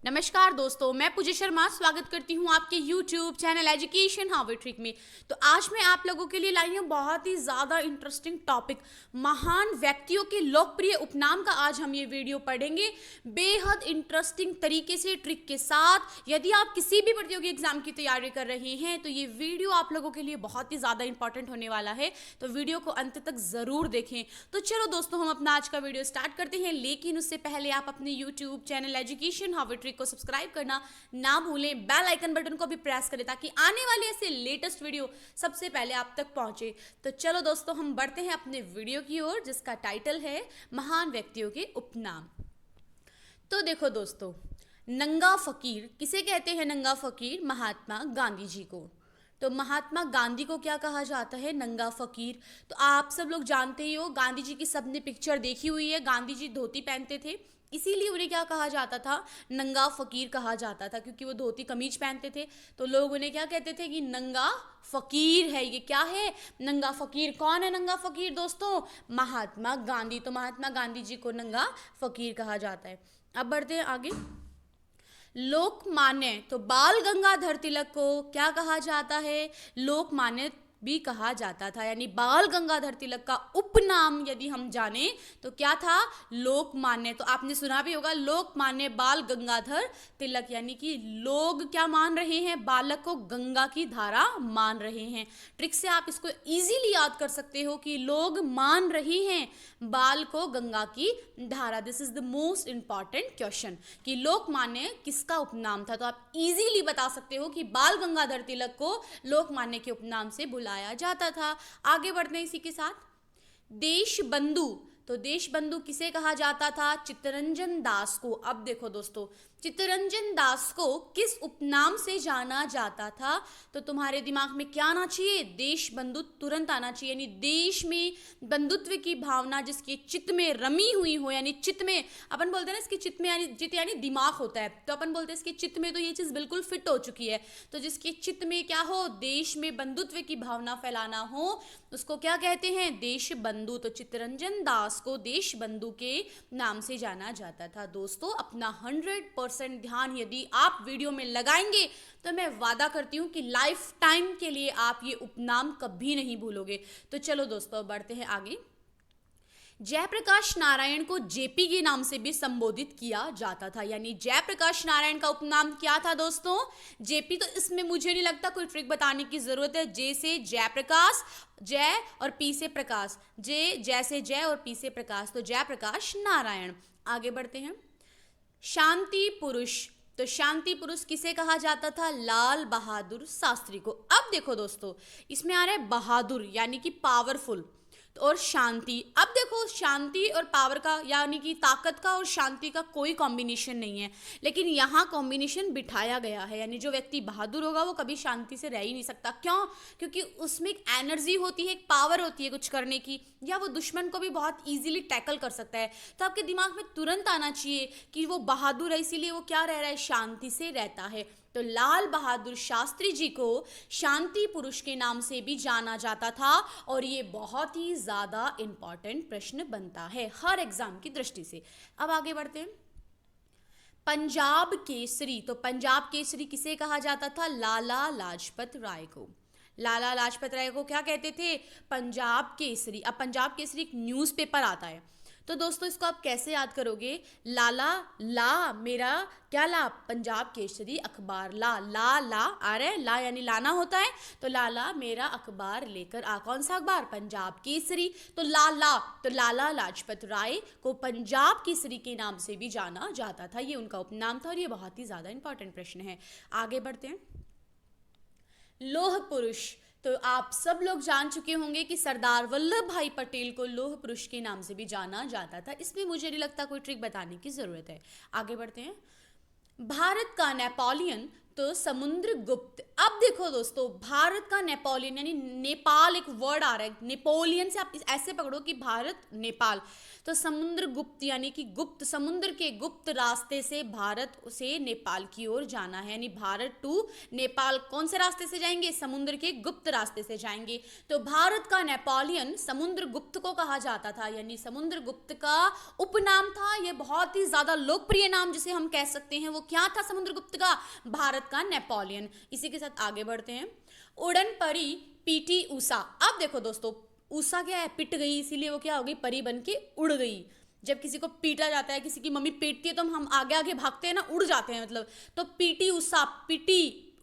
नमस्कार दोस्तों, मैं पूजा शर्मा स्वागत करती हूँ आपके YouTube channel education how trick में। तो आज मैं आप लोगों के लिए लाई हूँ बहुत ही ज़्यादा इंटरेस्टिंग टॉपिक, महान व्यक्तियों के लोकप्रिय उपनाम का आज हम ये वीडियो पढ़ेंगे बेहद इंटरेस्टिंग तरीके से, ट्रिक के साथ। यदि आप किसी भी प्रतियोगी एग्जाम की तैयारी कर रहे हैं तो ये वीडियो आप लोगों के लिए बहुत ही ज़्यादा इंपॉर्टेंट होने वाला है, तो वीडियो को अंत तक ज़रूर देखें। तो चलो दोस्तों, हम अपना आज का वीडियो स्टार्ट करते हैं, लेकिन उससे पहले आप अपने YouTube channel education how trick को सब्सक्राइब करना ना भूलें, बेल आइकन बटन को भी प्रेस करें ताकि आने वाले ऐसे लेटेस्ट वीडियो सबसे पहले आप तक पहुंचे। तो चलो दोस्तों, हम बढ़ते हैं अपने वीडियो की ओर, जिसका टाइटल है महान व्यक्तियों के उपनाम। तो देखो दोस्तों, नंगा फकीर किसे कहते हैं? नंगा फकीर महात्मा गांधी जी को। तो महात्मा गांधी को क्या कहा जाता है? नंगा फकीर। तो आप सब लोग जानते ही हो, गांधी जी की सबने पिक्चर देखी हुई है। गांधी जी धोती पहनते थे, इसीलिए उन्हें क्या कहा जाता था? नंगा फकीर कहा जाता था, क्योंकि वो धोती कमीज पहनते थे। तो लोग उन्हें क्या कहते थे कि नंगा फकीर है। ये क्या है? नंगा फकीर। कौन है नंगा फकीर दोस्तों? महात्मा गांधी। तो महात्मा गांधी जी को नंगा फकीर कहा जाता है। अब बढ़ते हैं आगे। लोकमान्य, तो बाल गंगाधर तिलक को क्या कहा जाता है? लोकमान्य भी कहा जाता था, यानी बाल गंगाधर तिलक का उपनाम यदि हम जाने तो क्या था? लोकमान्य। तो आपने सुना भी होगा लोकमान्य बाल गंगाधर तिलक, यानी कि लोग क्या मान रहे हैं? बालक को गंगा की धारा मान रहे हैं। ट्रिक से आप इसको इजीली याद कर सकते हो कि लोग मान रहे हैं बाल को गंगा की धारा। This is the most important question कि लोकमान्य किसका उपनाम था। तो आप इजीली बता सकते हो कि बाल गंगाधर तिलक को लोकमान्य के उपनाम से बुलाया जाता था। आगे बढ़ते हैं इसी के साथ। देश बंधु, तो देश बंधु किसे कहा जाता था? चित्तरंजन दास को। अब देखो दोस्तों, चित्तरंजन दास को किस उपनाम से जाना जाता था? तो तुम्हारे दिमाग में क्या आना चाहिए? देश बंधु तुरंत आना चाहिए, यानी देश में बंधुत्व की भावना जिसके चित्त में रमी हुई हो, यानी चित्त में, अपन बोलते हैं ना इसके चित्त में, यानी चित्त यानी दिमाग होता है, तो अपन बोलते हैं इसके चित्त में तो ये चीज़ बिल्कुल फिट हो चुकी है। तो जिसके चित्त में क्या हो? देश में बंधुत्व की भावना फैलाना हो, उसको क्या कहते हैं? देश बंधु। तो चित्तरंजन दास को देश बंधु के नाम से जाना जाता था। दोस्तों, अपना 100% ध्यान यदि आप वीडियो में लगाएंगे तो मैं वादा करती हूँ कि लाइफ टाइम के लिए आप ये उपनाम कभी नहीं भूलोगे। तो चलो दोस्तों, बढ़ते हैं आगे। जयप्रकाश नारायण को जेपी के नाम से भी संबोधित किया जाता था, यानी जयप्रकाश नारायण का उपनाम क्या था दोस्तों? जेपी। तो इसमें मुझे नहीं लगता कोई ट्रिक बताने की जरूरत है। जे से जयप्रकाश, जय और पी से प्रकाश, जय से जय और पी से प्रकाश, तो जयप्रकाश नारायण। आगे बढ़ते हैं। शांति पुरुष, तो शांति पुरुष किसे कहा जाता था? लाल बहादुर शास्त्री को। अब देखो दोस्तों, इसमें आ रहा है बहादुर यानी कि पावरफुल, और शांति। अब देखो, शांति और पावर का यानी कि ताकत का और शांति का कोई कॉम्बिनेशन नहीं है, लेकिन यहाँ कॉम्बिनेशन बिठाया गया है, यानी जो व्यक्ति बहादुर होगा वो कभी शांति से रह ही नहीं सकता। क्यों? क्योंकि उसमें एक एनर्जी होती है, एक पावर होती है कुछ करने की, या वो दुश्मन को भी बहुत ईजिली टैकल कर सकता है। तो आपके दिमाग में तुरंत आना चाहिए कि वो बहादुर है, इसीलिए वो क्या रह रहा है? शांति से रहता है। तो लाल बहादुर शास्त्री जी को शांति पुरुष के नाम से भी जाना जाता था, और ये बहुत ही ज़्यादा इंपॉर्टेंट प्रश्न बनता है हर एग्जाम की दृष्टि से। अब आगे बढ़ते हैं। पंजाब केसरी, तो पंजाब केसरी किसे कहा जाता था? लाला लाजपत राय को। लाला लाजपत राय को क्या कहते थे? पंजाब केसरी। अब पंजाब केसरी एक न्यूज़पेपर आता है, तो दोस्तों इसको आप कैसे याद करोगे? लाला, ला मेरा क्या ला? पंजाब केसरी अखबार। ला ला ला आ रहा है, ला यानी लाना होता है, तो लाला मेरा अखबार लेकर आ। कौन सा अखबार? पंजाब केसरी। तो लाला, तो लाला लाजपत राय को पंजाब केसरी के नाम से भी जाना जाता था, ये उनका उपनाम था, और ये बहुत ही ज़्यादा इंपॉर्टेंट प्रश्न है। आगे बढ़ते हैं। लौह पुरुष, तो आप सब लोग जान चुके होंगे कि सरदार वल्लभ भाई पटेल को लौह पुरुष के नाम से भी जाना जाता था। इसमें मुझे नहीं लगता कोई ट्रिक बताने की ज़रूरत है। आगे बढ़ते हैं। भारत का नेपोलियन, तो समुद्रगुप्त। अब देखो दोस्तों, भारत का नेपोलियन यानी नेपाल एक वर्ड आ रहा है, नेपोलियन से आप ऐसे पकड़ो कि भारत नेपाल। तो समुद्रगुप्त यानी कि गुप्त, समुद्र के गुप्त रास्ते से भारत से नेपाल की ओर जाना है, यानी भारत टू नेपाल कौन से रास्ते से जाएंगे? समुद्र के गुप्त रास्ते से जाएंगे। तो भारत का नेपोलियन समुद्रगुप्त को कहा जाता था, यानी समुद्रगुप्त का उपनाम था। यह बहुत ही ज्यादा लोकप्रिय नाम जिसे हम कह सकते हैं, वो क्या था समुद्रगुप्त का? भारत का नेपोलियन। इसी के साथ आगे बढ़ते हैं। उड़न परी पीटी उषा। अब देखो दोस्तों, उषा क्या है? पिट गई, इसीलिए वो क्या हो गई? परी बन के उड़ गई। जब किसी को पीटा जाता है, किसी की मम्मी पीटती है, तो हम आगे आगे भागते हैं ना, उड़ जाते हैं मतलब। तो पीटी उषा,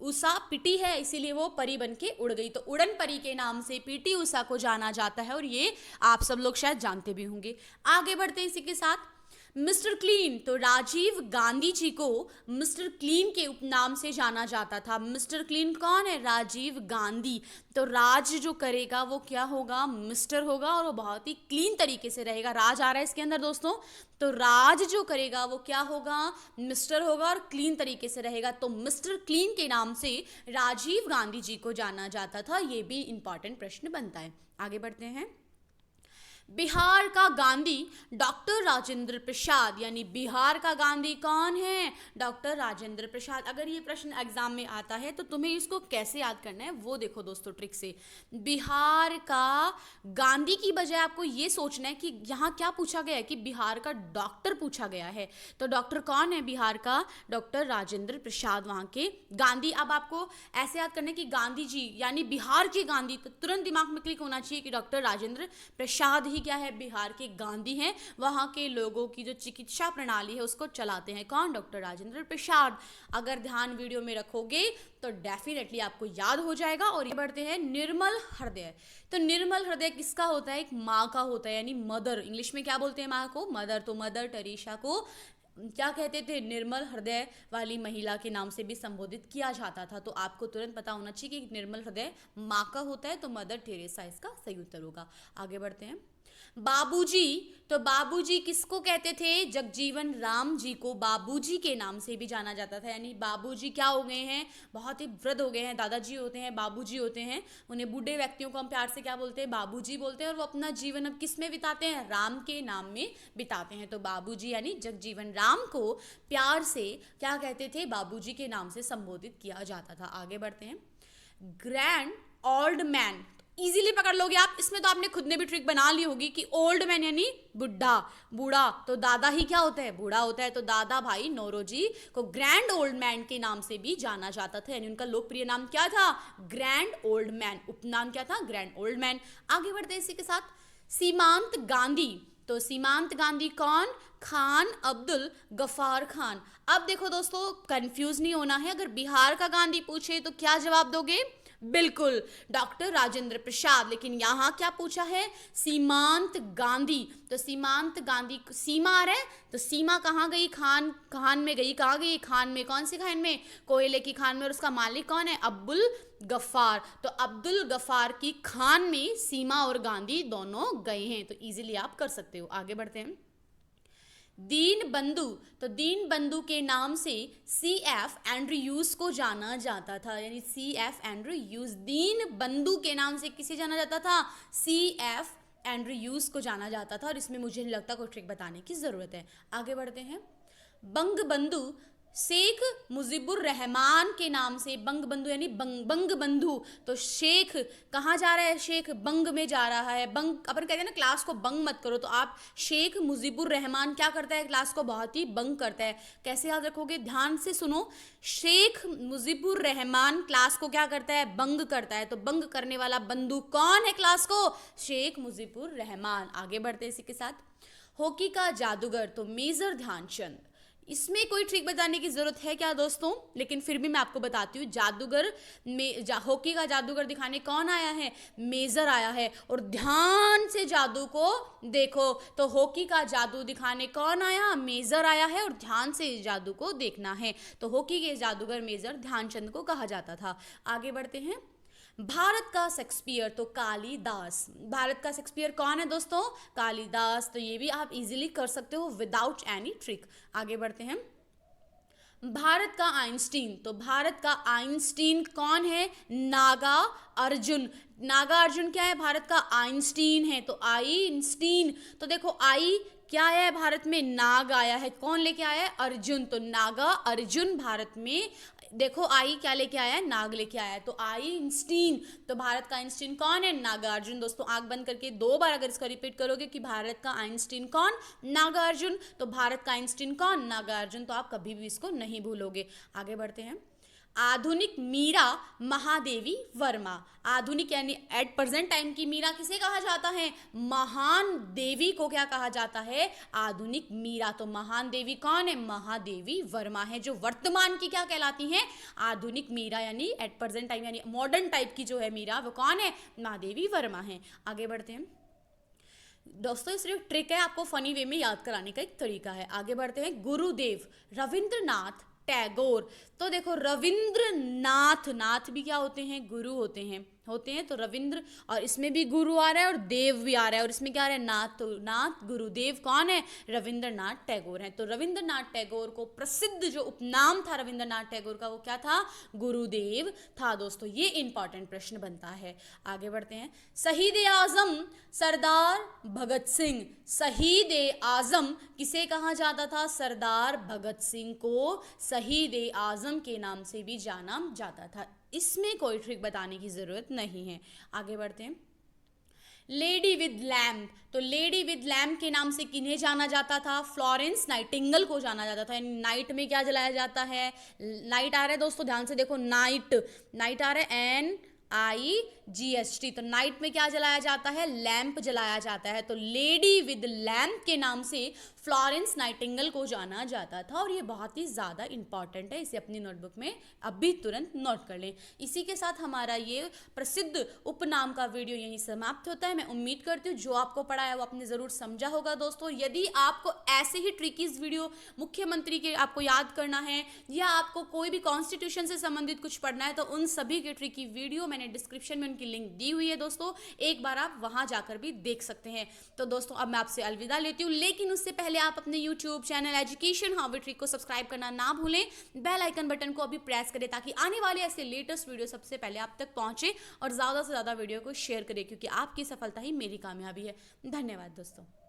उषा पिटी है, इसीलिए वो परी बन के उड़ गई। तो उड़न परी के नाम से पीटी उषा को जाना जाता है, और ये आप सब लोग शायद जानते भी होंगे। आगे बढ़ते हैं इसी के साथ। मिस्टर क्लीन, तो राजीव गांधी जी को मिस्टर क्लीन के उपनाम से जाना जाता था। मिस्टर क्लीन कौन है? राजीव गांधी। तो राज जो करेगा वो क्या होगा? मिस्टर होगा, और वो बहुत ही क्लीन तरीके से रहेगा। राज आ रहा है इसके अंदर दोस्तों, तो राज जो करेगा वो क्या होगा? मिस्टर होगा और क्लीन तरीके से रहेगा। तो मिस्टर क्लीन के नाम से राजीव गांधी जी को जाना जाता था। ये भी इंपॉर्टेंट प्रश्न बनता है। आगे बढ़ते हैं। बिहार का गांधी डॉक्टर राजेंद्र प्रसाद, यानी बिहार का गांधी कौन है? डॉक्टर राजेंद्र प्रसाद। अगर ये प्रश्न एग्जाम में आता है तो तुम्हें इसको कैसे याद करना है वो देखो दोस्तों ट्रिक से। बिहार का गांधी की बजाय आपको ये सोचना है कि यहाँ क्या पूछा गया है, कि बिहार का डॉक्टर पूछा गया है। तो डॉक्टर कौन है बिहार का? डॉक्टर राजेंद्र प्रसाद वहाँ के गांधी। अब आपको ऐसे याद करना है कि गांधी जी यानी बिहार के गांधी, तो तुरंत दिमाग में क्लिक होना चाहिए कि डॉक्टर राजेंद्र प्रसाद ही क्या है? बिहार के गांधी हैं। वहां के लोगों की जो चिकित्सा प्रणाली है उसको चलाते हैं कौन? डॉक्टर राजेंद्र प्रसाद। अगर ध्यान वीडियो में रखोगे तो डेफिनेटली आपको याद हो जाएगा। और ये बढ़ते हैं निर्मल हृदय। तो निर्मल हृदय किसका होता है? एक माँ का होता है, यानी मदर। इंग्लिश में क्या बोलते हैं माँ को? मदर। तो मदर टेरेसा को क्या कहते थे? निर्मल हृदय वाली महिला के नाम से भी संबोधित किया जाता था। तो आपको तुरंत पता होना चाहिए कि निर्मल हृदय माँ का होता है, तो मदर टेरेसा इसका सही उत्तर होगा। आगे बढ़ते हैं। बाबूजी, तो बाबूजी किसको कहते थे? जगजीवन राम जी को बाबूजी के नाम से भी जाना जाता था। यानी बाबूजी क्या हो गए हैं? बहुत ही वृद्ध हो गए हैं। दादाजी होते हैं, बाबूजी होते हैं। उन्हें बूढ़े व्यक्तियों को हम प्यार से क्या बोलते हैं? बाबूजी बोलते हैं। और वो अपना जीवन अब किस में बिताते हैं? राम के नाम में बिताते हैं। तो बाबूजी यानी जगजीवन राम को प्यार से क्या कहते थे? बाबूजी के नाम से संबोधित किया जाता था। आगे बढ़ते हैं। ग्रैंड ओल्ड मैन, इजीली पकड़ लोगे आप। इसमें तो आपने खुद ने भी ट्रिक बना ली होगी कि ओल्ड मैन यानी बुढ़ा, बूढ़ा। तो दादा ही क्या होता है? बूढ़ा होता है। तो दादा भाई नौरोजी को ग्रैंड ओल्ड मैन के नाम से भी जाना जाता था, यानी उनका लोकप्रिय नाम क्या था? Grand old man. उपनाम क्या था? Grand old man. आगे बढ़ते हैं इसी के साथ। सीमांत गांधी, तो सीमांत गांधी कौन? खान अब्दुल गफ्फार खान। अब देखो दोस्तों, कंफ्यूज नहीं होना है। अगर बिहार का गांधी पूछे तो क्या जवाब दोगे? बिल्कुल डॉक्टर राजेंद्र प्रसाद। लेकिन यहाँ क्या पूछा है? सीमांत गांधी। तो सीमांत गांधी, सीमा आ रहा है तो सीमा कहाँ गई? खान में गई। कहाँ गई? खान में। कौन सी खान में? कोयले की खान में। और उसका मालिक कौन है? अब्दुल गफ्फार। तो अब्दुल गफ्फार की खान में सीमा और गांधी दोनों गए हैं। तो इजीली आप कर सकते हो। आगे बढ़ते हैं। दीन बंधु, तो दीन बंधु के नाम से CF एंड्रयूज को जाना जाता था, यानी CF एंड्रयूज। दीन बंधु के नाम से किसे जाना जाता था? CF एंड्रयूज को जाना जाता था। और इसमें मुझे नहीं लगता कोई ट्रिक बताने की जरूरत है। आगे बढ़ते हैं। बंग बंधु शेख मुजीबुर रहमान के नाम से बंग बंधु यानी बंग बंधु। तो शेख कहाँ जा रहा है? शेख बंग में जा रहा है। बंग अपन कहते हैं ना क्लास को बंग मत करो, तो आप शेख मुजीबुर रहमान क्या करता है? क्लास को बहुत ही बंग करता है। कैसे याद रखोगे? ध्यान से सुनो। शेख मुजीबुर रहमान क्लास को क्या करता है? बंग करता है। तो बंग करने वाला बंधु कौन है क्लास को? शेख मुजीबुर रहमान। आगे बढ़ते हैं इसी के साथ। हॉकी का जादूगर, तो मेजर ध्यानचंद। इसमें कोई ट्रिक बताने की जरूरत है क्या दोस्तों? लेकिन फिर भी मैं आपको बताती हूँ। जादूगर में हॉकी का जादूगर दिखाने कौन आया है? मेजर आया है। और ध्यान से जादू को देखो। तो हॉकी का जादू दिखाने कौन आया? मेजर आया है। और ध्यान से जादू को देखना है। तो हॉकी के जादूगर मेजर ध्यानचंद को कहा जाता था। आगे बढ़ते हैं। भारत का शेक्सपियर, तो कालिदास। भारत का शेक्सपियर कौन है दोस्तों? कालिदास। तो ये भी आप इजीली कर सकते हो विदाउट एनी ट्रिक। आगे बढ़ते हैं। भारत का आइंस्टीन, तो भारत का आइंस्टीन कौन है? नागा अर्जुन। नागा अर्जुन क्या है? भारत का आइंस्टीन है। तो आइंस्टीन, तो देखो आई क्या आया है भारत में? नाग आया है। कौन लेके आया है? अर्जुन। तो नागा अर्जुन भारत में, देखो आई क्या लेके आया है? नाग लेके आया है। तो आइंस्टीन, तो भारत का आइंस्टीन कौन है? नागार्जुन। दोस्तों आंख बंद करके 2 बार अगर इसका रिपीट करोगे कि भारत का आइंस्टीन कौन? नागार्जुन। तो भारत का आइंस्टीन कौन? नागार्जुन। तो आप कभी भी इसको नहीं भूलोगे। आगे बढ़ते हैं। आधुनिक मीरा महादेवी वर्मा। आधुनिक यानी एट प्रेजेंट टाइम की मीरा किसे कहा जाता है? महान देवी को क्या कहा जाता है? आधुनिक मीरा। तो महान देवी कौन है? महादेवी वर्मा है, जो वर्तमान की क्या कहलाती हैं? आधुनिक मीरा, यानी एट प्रेजेंट टाइम यानी मॉडर्न टाइप की जो है मीरा, वो कौन है? महादेवी वर्मा है। आगे बढ़ते हैं दोस्तों, ये सिर्फ ट्रिक है, आपको फनी वे में याद कराने का एक तरीका है। आगे बढ़ते हैं। गुरुदेव रविंद्रनाथ टैगोर। तो देखो रविंद्रनाथ, नाथ भी क्या होते हैं? गुरु होते हैं। तो रविंद्र, और इसमें भी गुरु आ रहा है और देव भी आ रहा है, और इसमें क्या आ रहा है? नाथ। तो नाथ गुरुदेव कौन है? रविंद्रनाथ टैगोर है। तो रविंद्रनाथ टैगोर को प्रसिद्ध जो उपनाम था रविंद्रनाथ टैगोर का, वो क्या था? गुरुदेव था। दोस्तों ये इंपॉर्टेंट प्रश्न बनता है। आगे बढ़ते हैं। शहीद ए आजम सरदार भगत सिंह। शहीद ए आजम किसे कहा जाता था? सरदार भगत सिंह को शहीद ए आजम के नाम से भी जाना जाता था। इसमें कोई ट्रिक बताने की जरूरत नहीं है। आगे बढ़ते हैं। Lady with lamp. तो लेडी विद लैम्प के नाम से किन्हें जाना जाता था? फ्लोरेंस नाइटिंगेल को जाना जाता था। यानी नाइट में क्या जलाया जाता है? नाइट आ रहा है दोस्तों, ध्यान से देखो, नाइट, नाइट आ रहा है NIGHT। तो नाइट में क्या जलाया जाता है? लैंप जलाया जाता है। तो लेडी विद लैंप के नाम से फ्लोरेंस नाइटिंगेल को जाना जाता था, और ये बहुत ही ज़्यादा इंपॉर्टेंट है, इसे अपनी नोटबुक में अभी तुरंत नोट कर लें। इसी के साथ हमारा ये प्रसिद्ध उपनाम का वीडियो यहीं समाप्त होता है। मैं उम्मीद करती हूँ जो आपको पढ़ा है वो आपने ज़रूर समझा होगा। दोस्तों यदि आपको ऐसे ही ट्रिकीज वीडियो मुख्यमंत्री के आपको याद करना है, या आपको कोई भी कॉन्स्टिट्यूशन से संबंधित कुछ पढ़ना है, तो उन सभी के ट्रिकी वीडियो मैंने डिस्क्रिप्शन में उनकी लिंक दी हुई है दोस्तों, एक बार आप वहाँ जाकर भी देख सकते हैं। तो दोस्तों अब मैं आपसे अलविदा लेती हूँ, लेकिन उससे पहले आप अपने YouTube channel education how we trick को सब्सक्राइब करना ना भूलें। बेल आइकन बटन को अभी प्रेस करें ताकि आने वाले ऐसे लेटेस्ट वीडियो सबसे पहले आप तक पहुंचे, और ज़्यादा से ज़्यादा वीडियो को शेयर करें, क्योंकि आपकी सफलता ही मेरी कामयाबी है। धन्यवाद दोस्तों।